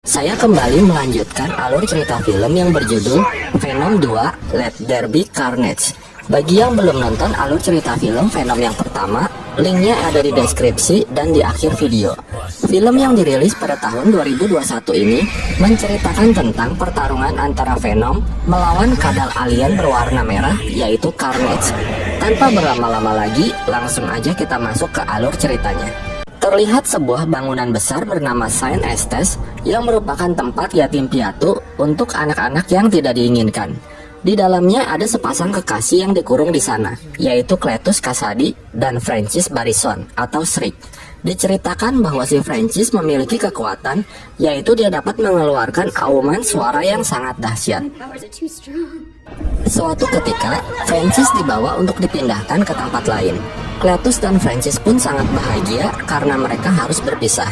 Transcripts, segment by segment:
Saya kembali melanjutkan alur cerita film yang berjudul Venom 2 Let There Be Carnage. Bagi yang belum nonton alur cerita film Venom yang pertama, linknya ada di deskripsi dan di akhir video. Film yang dirilis pada tahun 2021 ini menceritakan tentang pertarungan antara Venom melawan kadal alien berwarna merah yaitu Carnage. Tanpa berlama-lama lagi, langsung aja kita masuk ke alur ceritanya. Terlihat sebuah bangunan besar bernama Saint Estes yang merupakan tempat yatim piatu untuk anak-anak yang tidak diinginkan. Di dalamnya ada sepasang kekasih yang dikurung di sana, yaitu Cletus Kasady dan Francis Barrison atau Shriek. Diceritakan bahwa si Francis memiliki kekuatan, yaitu dia dapat mengeluarkan auman suara yang sangat dahsyat. Suatu ketika, Francis dibawa untuk dipindahkan ke tempat lain. Cletus dan Francis pun sangat bahagia karena mereka harus berpisah.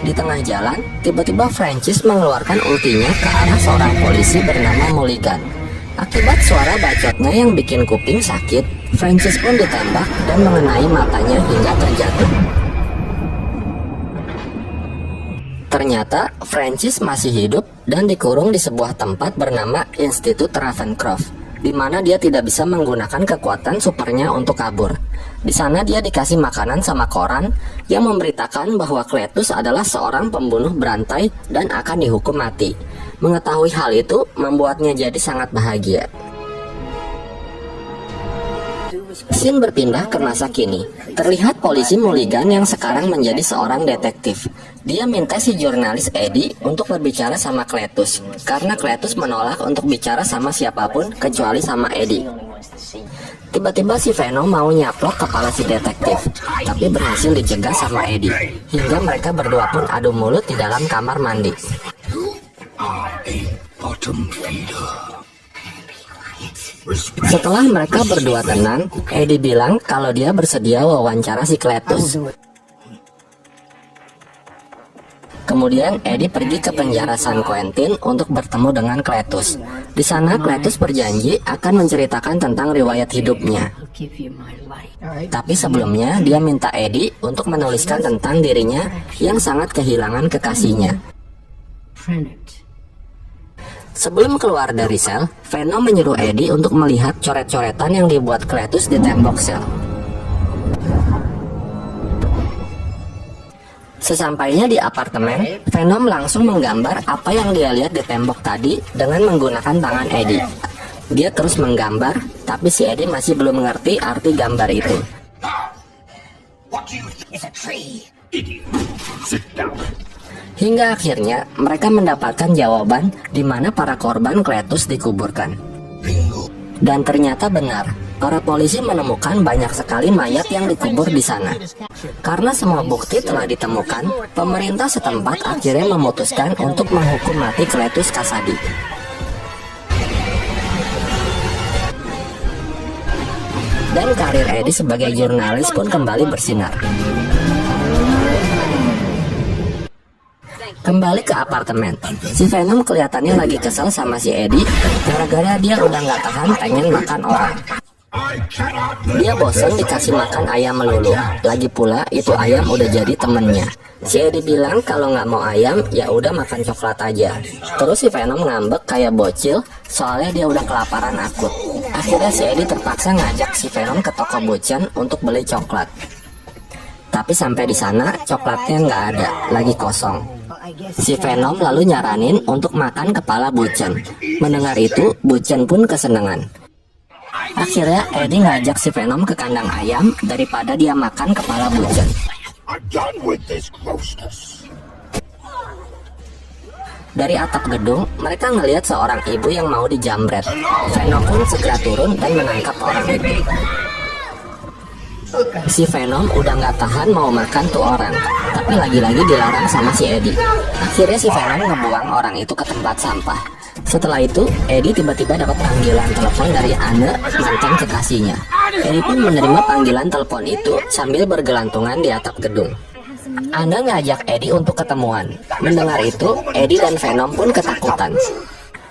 Di tengah jalan, tiba-tiba Francis mengeluarkan ultinya ke arah seorang polisi bernama Mulligan. Akibat suara bacotnya yang bikin kuping sakit, Francis pun ditembak dan mengenai matanya hingga terjatuh. Ternyata Francis masih hidup dan dikurung di sebuah tempat bernama Institute Ravencroft, di mana dia tidak bisa menggunakan kekuatan supernya untuk kabur. Di sana dia dikasih makanan sama koran yang memberitakan bahwa Cletus adalah seorang pembunuh berantai dan akan dihukum mati. Mengetahui hal itu membuatnya jadi sangat bahagia. Scene berpindah ke masa kini. Terlihat polisi Mulligan yang sekarang menjadi seorang detektif. Dia minta si jurnalis Eddie untuk berbicara sama Cletus, karena Cletus menolak untuk bicara sama siapapun kecuali sama Eddie. Tiba-tiba si Venom mau nyaplok kepala si detektif, tapi berhasil dicegah sama Eddie, hingga mereka berdua pun adu mulut di dalam kamar mandi. Setelah mereka berdua tenang, Eddie bilang kalau dia bersedia wawancara si Cletus. Kemudian Eddie pergi ke penjara San Quentin untuk bertemu dengan Cletus. Di sana Cletus berjanji akan menceritakan tentang riwayat hidupnya. Tapi sebelumnya dia minta Eddie untuk menuliskan tentang dirinya yang sangat kehilangan kekasihnya. Sebelum keluar dari sel, Venom menyuruh Eddie untuk melihat coret-coretan yang dibuat Cletus di tembok sel. Sesampainya di apartemen, Venom langsung menggambar apa yang dia lihat di tembok tadi dengan menggunakan tangan Eddie. Dia terus menggambar, tapi si Eddie masih belum mengerti arti gambar itu. Hingga akhirnya mereka mendapatkan jawaban di mana para korban Cletus dikuburkan. Dan ternyata benar, para polisi menemukan banyak sekali mayat yang dikubur di sana. Karena semua bukti telah ditemukan, pemerintah setempat akhirnya memutuskan untuk menghukum mati Cletus Kasady. Dan karir Eddie sebagai jurnalis pun kembali bersinar. Kembali ke apartemen, si Venom kelihatannya lagi kesal sama si Eddie gara-gara dia udah nggak tahan pengen makan orang. Dia bosan dikasih makan ayam melulu. Lagi pula itu ayam udah jadi temennya. Si Eddie bilang kalau nggak mau ayam ya udah makan coklat aja. Terus si Venom ngambek kayak bocil soalnya dia udah kelaparan akut. Akhirnya si Eddie terpaksa ngajak si Venom ke toko Buchan untuk beli coklat. Tapi sampai di sana coklatnya nggak ada, lagi kosong. Si Venom lalu nyaranin untuk makan kepala Buchan. Mendengar itu, Buchan pun kesenangan. Akhirnya Eddie ngajak si Venom ke kandang ayam daripada dia makan kepala Buchan. Dari atap gedung, mereka ngelihat seorang ibu yang mau dijamret. Venom pun segera turun dan menangkap orang itu. Si Venom udah nggak tahan mau makan tuh orang, tapi lagi-lagi dilarang sama si Eddie. Akhirnya si Venom ngebuang orang itu ke tempat sampah. Setelah itu, Eddie tiba-tiba dapat panggilan telepon dari Anne, mantan kekasihnya. Eddie pun menerima panggilan telepon itu sambil bergelantungan di atap gedung. Anne ngajak Eddie untuk ketemuan. Mendengar itu, Eddie dan Venom pun ketakutan.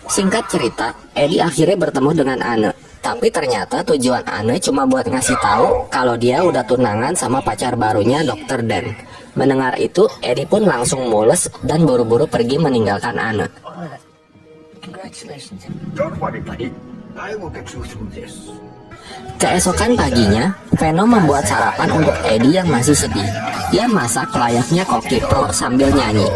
Singkat cerita, Eddie akhirnya bertemu dengan Anne. Tapi ternyata tujuan Anne cuma buat ngasih tahu kalau dia udah tunangan sama pacar barunya Dr. Dan. Mendengar itu, Eddie pun langsung mules dan buru-buru pergi meninggalkan Anne. Keesokan paginya, Venom membuat sarapan untuk Eddie yang masih sedih. Dia masak layaknya koki pro sambil nyanyi.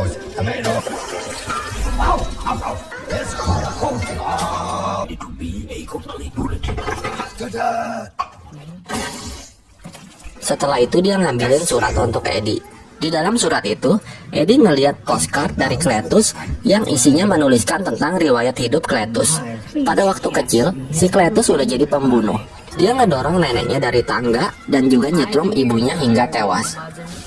Setelah itu dia ngambilin surat untuk Eddie. Di dalam surat itu, Eddie ngeliat postcard dari Cletus yang isinya menuliskan tentang riwayat hidup Cletus. Pada waktu kecil, si Cletus udah jadi pembunuh. Dia ngedorong neneknya dari tangga dan juga nyetrum ibunya hingga tewas.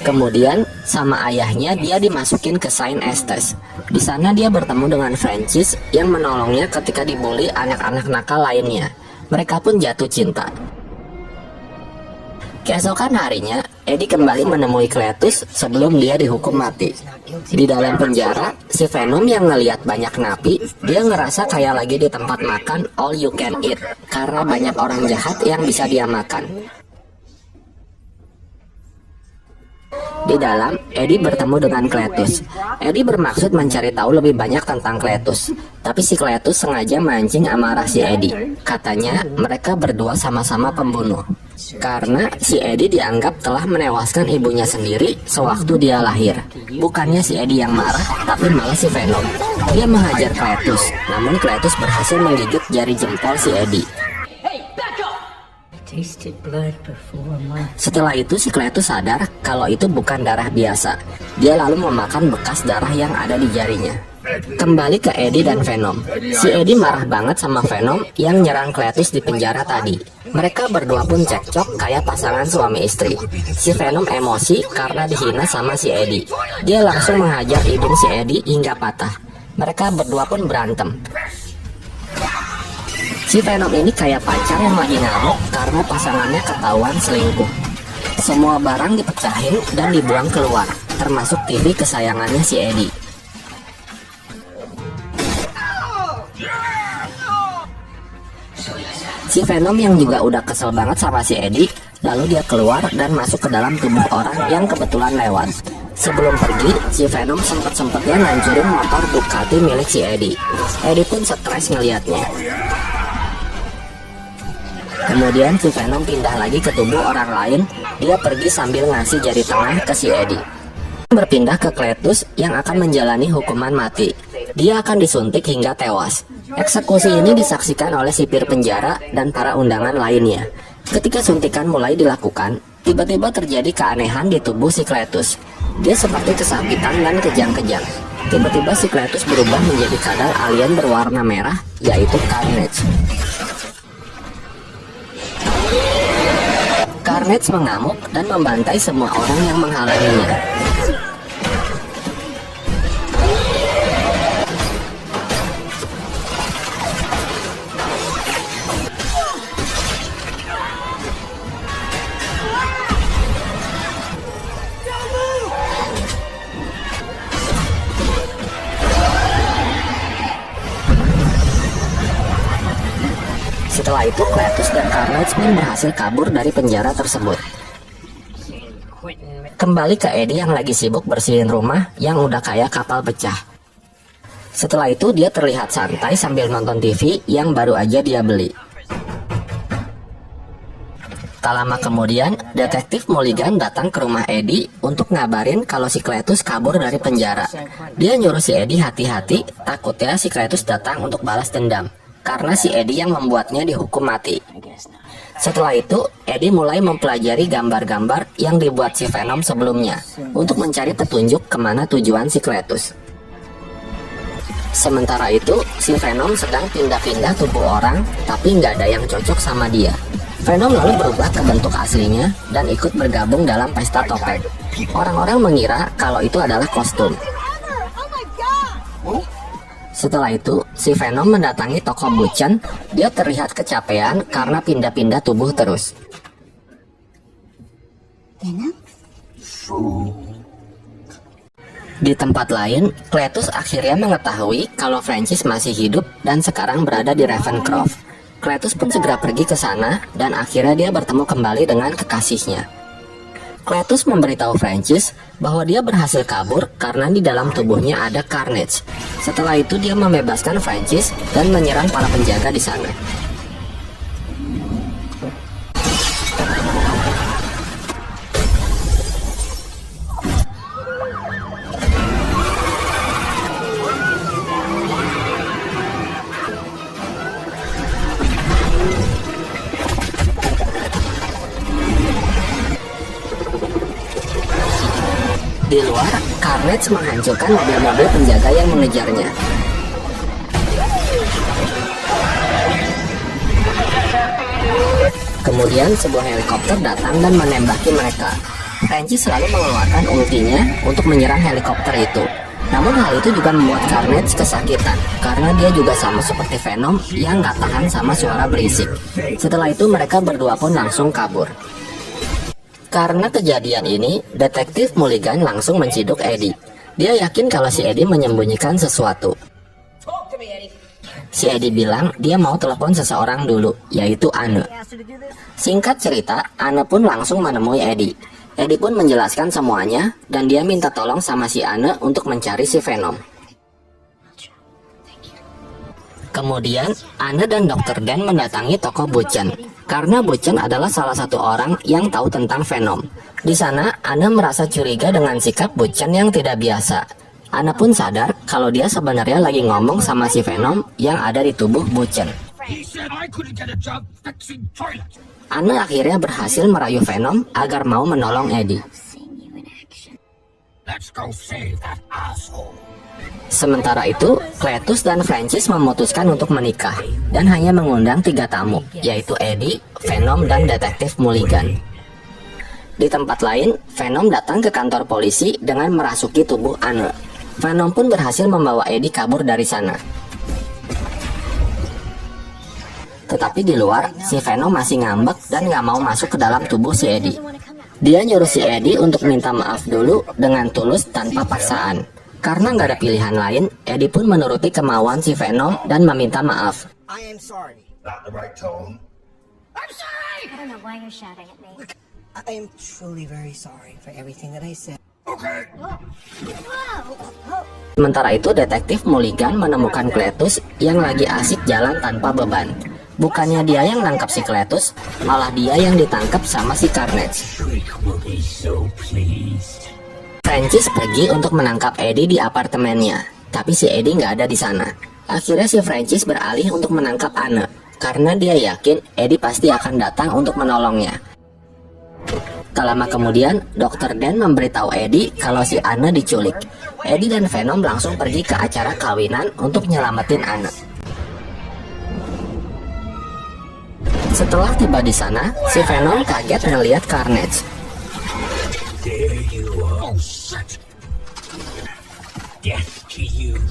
Kemudian, sama ayahnya dia dimasukin ke Saint Estes. Di sana dia bertemu dengan Francis yang menolongnya ketika dibully anak-anak nakal lainnya. Mereka pun jatuh cinta. Keesokan harinya, Eddie kembali menemui Cletus sebelum dia dihukum mati. Di dalam penjara, si Venom yang ngelihat banyak napi, dia ngerasa kayak lagi di tempat makan all you can eat karena banyak orang jahat yang bisa dia makan. Di dalam, Eddie bertemu dengan Cletus. Eddie bermaksud mencari tahu lebih banyak tentang Cletus, tapi si Cletus sengaja mancing amarah si Eddie. Katanya mereka berdua sama-sama pembunuh, karena si Eddie dianggap telah menewaskan ibunya sendiri sewaktu dia lahir. Bukannya si Eddie yang marah, tapi malah si Venom. Dia menghajar Cletus, namun Cletus berhasil menggigit jari jempol si Eddie. Setelah itu si Cletus sadar kalau itu bukan darah biasa. Dia lalu memakan bekas darah yang ada di jarinya. Kembali ke Eddie dan Venom. Si Eddie marah banget sama Venom yang nyerang Cletus di penjara tadi. Mereka berdua pun cekcok kayak pasangan suami istri. Si Venom emosi karena dihina sama si Eddie. Dia langsung menghajar hidung si Eddie hingga patah. Mereka berdua pun berantem. Si Venom ini kayak pacar yang lagi ngamuk karena pasangannya ketahuan selingkuh. Semua barang dipecahin dan dibuang keluar, termasuk TV kesayangannya si Eddie. Si Venom yang juga udah kesel banget sama si Eddie, lalu dia keluar dan masuk ke dalam tubuh orang yang kebetulan lewat. Sebelum pergi, si Venom sempet-sempetnya ngancurin motor Ducati milik si Eddie. Eddie pun stres ngeliatnya. Kemudian si Venom pindah lagi ke tubuh orang lain. Dia pergi sambil ngasih jari tengah ke si Eddie. Berpindah ke Cletus yang akan menjalani hukuman mati. Dia akan disuntik hingga tewas. Eksekusi ini disaksikan oleh sipir penjara dan para undangan lainnya. Ketika suntikan mulai dilakukan, tiba-tiba terjadi keanehan di tubuh si Cletus. Dia seperti kesakitan dan kejang-kejang. Tiba-tiba si Cletus berubah menjadi kadal alien berwarna merah, yaitu Carnage. Carnage mengamuk dan membantai semua orang yang menghalanginya. Setelah itu, Cletus dan Carnage pun berhasil kabur dari penjara tersebut. Kembali ke Eddie yang lagi sibuk bersihin rumah yang udah kayak kapal pecah. Setelah itu dia terlihat santai sambil nonton TV yang baru aja dia beli. Tak lama kemudian, detektif Mulligan datang ke rumah Eddie untuk ngabarin kalau si Cletus kabur dari penjara. Dia nyuruh si Eddie hati-hati, takutnya si Cletus datang untuk balas dendam, karena si Eddie yang membuatnya dihukum mati. Setelah itu, Eddie mulai mempelajari gambar-gambar yang dibuat si Venom sebelumnya untuk mencari petunjuk kemana tujuan si Cletus. Sementara itu, si Venom sedang pindah-pindah tubuh orang, tapi nggak ada yang cocok sama dia. Venom lalu berubah ke bentuk aslinya dan ikut bergabung dalam pesta topeng. Orang-orang mengira kalau itu adalah kostum. Setelah itu, si Venom mendatangi toko Buchan. Dia terlihat kecapean karena pindah-pindah tubuh terus. Di tempat lain, Cletus akhirnya mengetahui kalau Francis masih hidup dan sekarang berada di Ravencroft. Cletus pun segera pergi ke sana dan akhirnya dia bertemu kembali dengan kekasihnya. Cletus memberitahu Francis bahwa dia berhasil kabur karena di dalam tubuhnya ada Carnage. Setelah itu dia membebaskan Francis dan menyerang para penjaga di sana. Di luar, Carnage menghancurkan mobil-mobil penjaga yang mengejarnya. Kemudian sebuah helikopter datang dan menembaki mereka. Francis selalu mengeluarkan ultinya untuk menyerang helikopter itu. Namun hal itu juga membuat Carnage kesakitan, karena dia juga sama seperti Venom yang gak tahan sama suara berisik. Setelah itu mereka berdua pun langsung kabur. Karena kejadian ini, Detektif Mulligan langsung menciduk Eddie. Dia yakin kalau si Eddie menyembunyikan sesuatu. Si Eddie bilang dia mau telepon seseorang dulu, yaitu Anne. Singkat cerita, Anne pun langsung menemui Eddie. Eddie pun menjelaskan semuanya, dan dia minta tolong sama si Anne untuk mencari si Venom. Kemudian, Anne dan Dr. Dan mendatangi toko Buchen, karena Buchen adalah salah satu orang yang tahu tentang Venom. Di sana, Anne merasa curiga dengan sikap Buchen yang tidak biasa. Anne pun sadar kalau dia sebenarnya lagi ngomong sama si Venom yang ada di tubuh Buchen. Anne akhirnya berhasil merayu Venom agar mau menolong Eddie. Sementara itu, Cletus dan Francis memutuskan untuk menikah dan hanya mengundang 3 tamu, yaitu Eddie, Venom, dan Detektif Mulligan. Di tempat lain, Venom datang ke kantor polisi dengan merasuki tubuh Anne. Venom pun berhasil membawa Eddie kabur dari sana. Tetapi di luar, si Venom masih ngambek dan gak mau masuk ke dalam tubuh si Eddie. Dia nyuruh si Eddie untuk minta maaf dulu dengan tulus tanpa paksaan. Karena nggak ada pilihan lain, Eddie pun menuruti kemauan si Venom dan meminta maaf. I am sorry. Not the right tone. I'm sorry! I don't know why you're shouting at me. I am truly very sorry for everything that I said. Okay. Sementara itu, Detektif Mulligan menemukan Cletus yang lagi asik jalan tanpa beban. Bukannya dia yang nangkap si Cletus, malah dia yang ditangkap sama si Carnage. Francis pergi untuk menangkap Eddie di apartemennya, tapi si Eddie nggak ada di sana. Akhirnya si Francis beralih untuk menangkap Anne, karena dia yakin Eddie pasti akan datang untuk menolongnya. Tak lama kemudian, Dr. Dan memberitahu Eddie kalau si Anne diculik. Eddie dan Venom langsung pergi ke acara kawinan untuk nyelamatin Anne. Setelah tiba di sana, si Venom kaget ngelihat Carnage.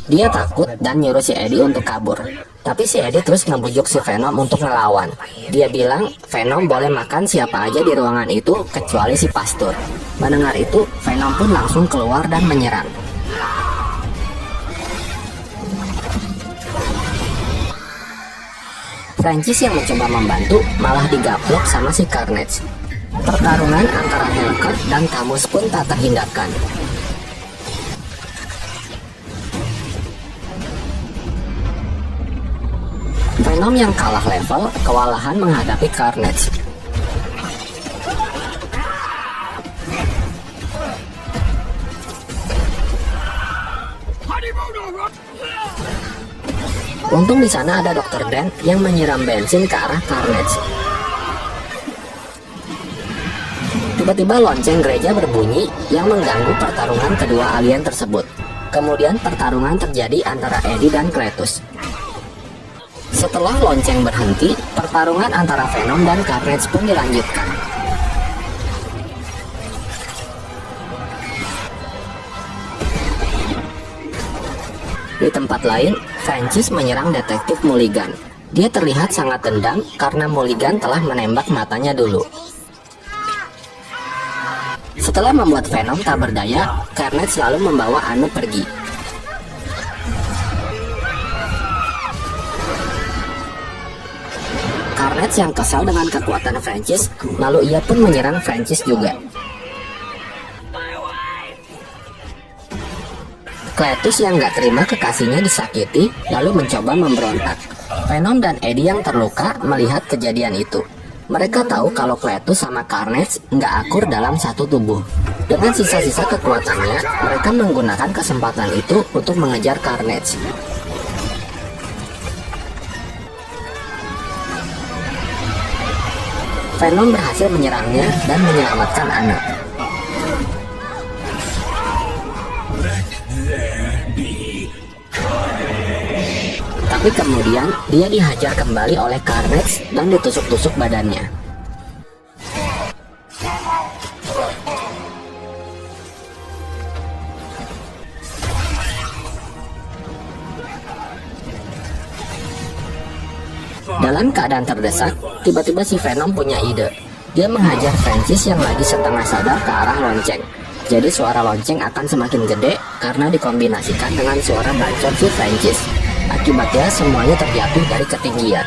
Dia takut dan nyuruh si Eddie untuk kabur. Tapi si Eddie terus ngebujuk si Venom untuk ngelawan. Dia bilang Venom boleh makan siapa aja di ruangan itu kecuali si pastor. Mendengar itu, Venom pun langsung keluar dan menyerang. Francis yang mencoba membantu malah digaplok sama si Carnage. Pertarungan antara Hellcat dan Camus pun tak terhindarkan. Venom yang kalah level kewalahan menghadapi Carnage. Untung di sana ada Dr. Dan yang menyiram bensin ke arah Carnage. Tiba-tiba lonceng gereja berbunyi yang mengganggu pertarungan kedua alien tersebut. Kemudian pertarungan terjadi antara Eddie dan Cletus. Setelah lonceng berhenti, pertarungan antara Venom dan Carnage pun dilanjutkan. Di tempat lain, Francis menyerang Detektif Mulligan. Dia terlihat sangat dendam karena Mulligan telah menembak matanya dulu. Setelah membuat Venom tak berdaya, Carnage lalu membawa Anne pergi. Carnage yang kesal dengan kekuatan Francis, lalu ia pun menyerang Francis juga. Cletus yang nggak terima kekasihnya disakiti, lalu mencoba memberontak. Venom dan Eddie yang terluka melihat kejadian itu. Mereka tahu kalau Cletus sama Carnage nggak akur dalam satu tubuh. Dengan sisa-sisa kekuatannya, mereka menggunakan kesempatan itu untuk mengejar Carnage. Venom berhasil menyerangnya dan menyelamatkan Anna. Tapi kemudian dia dihajar kembali oleh Carnage dan ditusuk-tusuk badannya. Dalam keadaan terdesak, tiba-tiba si Venom punya ide. Dia menghajar Francis yang lagi setengah sadar ke arah lonceng. Jadi suara lonceng akan semakin gede karena dikombinasikan dengan suara bacot si Francis. Akibatnya semuanya terjatuh dari ketinggian.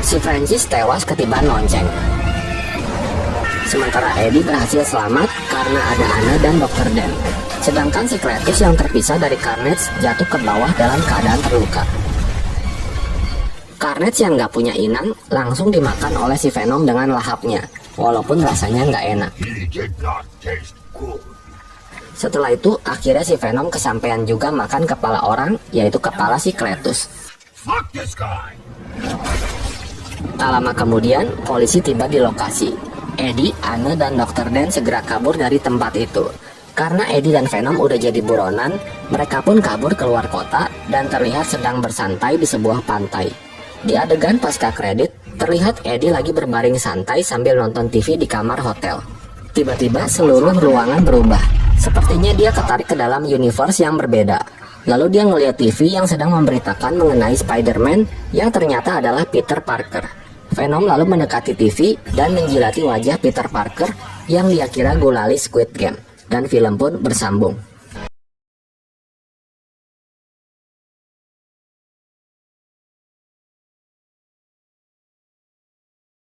Si Francis tewas ketiban lonceng. Sementara Eddie berhasil selamat karena ada Anna dan Dr. Dan. Sedangkan si Cletus yang terpisah dari Carnage jatuh ke bawah dalam keadaan terluka. Carnage yang nggak punya inang langsung dimakan oleh si Venom dengan lahapnya, walaupun rasanya nggak enak. Setelah itu, akhirnya si Venom kesampaian juga makan kepala orang, yaitu kepala si Cletus. Tak lama kemudian, polisi tiba di lokasi. Eddie, Anna, dan Dr. Dan segera kabur dari tempat itu. Karena Eddie dan Venom udah jadi buronan, mereka pun kabur keluar kota dan terlihat sedang bersantai di sebuah pantai. Di adegan pasca kredit, terlihat Eddie lagi berbaring santai sambil nonton TV di kamar hotel. Tiba-tiba seluruh ruangan berubah. Sepertinya dia ketarik ke dalam universe yang berbeda. Lalu dia ngeliat TV yang sedang memberitakan mengenai Spider-Man yang ternyata adalah Peter Parker. Venom lalu mendekati TV dan menjilati wajah Peter Parker yang dia kira gulali Squid Game. Dan film pun bersambung.